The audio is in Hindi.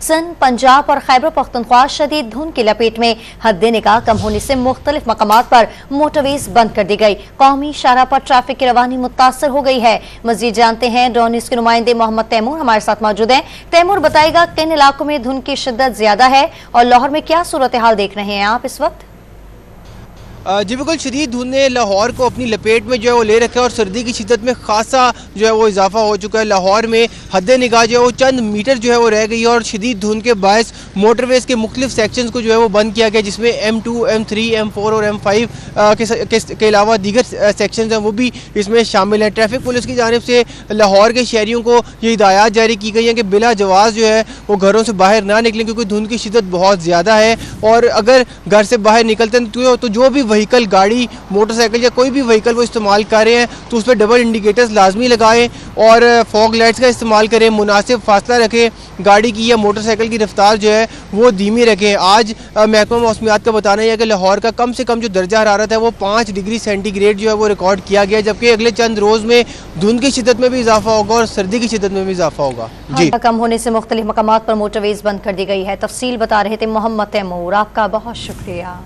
सिंध, पंजाब और खैबर पख्तूनख्वा शदीद धुंध की लपेट में। हद निगाह कम होने से मुख्तलिफ मकामात पर मोटरवेज बंद कर दी गई। कौमी शाहराह पर ट्रैफिक की रवानी मुतासर हो गई है। मजीद जानते हैं डॉन न्यूज़ के नुमाइंदे मोहम्मद तैमूर हमारे साथ मौजूद हैं। तैमूर, बताएगा किन इलाकों में धुंध की शिद्दत ज्यादा है और लाहौर में क्या सूरत हाल देख रहे हैं आप इस वक्त? जी बिल्कुल, शदीद धुंध ने लाहौर को अपनी लपेट में जो है वो ले रखा है और सर्दी की शिद्दत में खासा जो है वो इजाफा हो चुका है। लाहौर में हद निगाह जो है वो चंद मीटर जो है वो रह गई है और शदीद धुंध के बायस मोटरवेज के मुख्तलिफ सेक्शंस को जो है वो बंद किया गया, जिसमें M2, M3, M4 और M5 के अलावा दीगर सेक्शंस हैं वो भी इसमें शामिल हैं। ट्रैफिक पुलिस की जानिब से लाहौर के शहरियों को ये हिदायत जारी की गई है कि बिला जवाज़ जो है वो घरों से बाहर ना निकलें, क्योंकि धुंध की शिद्दत बहुत ज़्यादा है। और अगर घर से बाहर निकलते हैं तो जो भी व्हीकल, गाड़ी, मोटरसाइकिल या कोई भी व्हीकल वो इस्तेमाल कर रहे हैं तो उस पर डबल इंडिकेटर्स लाजमी लगाएं और फॉग लाइट्स का इस्तेमाल करें। मुनासिब फासला रखें, गाड़ी की या मोटरसाइकिल की रफ्तार जो है वो धीमी रखें। आज महकमा मौसमियात का बताना है कि लाहौर का कम से कम जो दर्जा हरारत है वो 5 डिग्री सेंटीग्रेड जो है वो रिकॉर्ड किया गया, जबकि अगले चंद रोज़ में धुंध की शिद्दत में भी इजाफा होगा और सर्दी की शिद्दत में भी इजाफा होगा। जी, कम होने से मुख्तलिफ मकामात पर मोटरवेज बंद कर दी गई है। तफसील बता रहे थे मोहम्मद तैमूर, आपका बहुत शुक्रिया।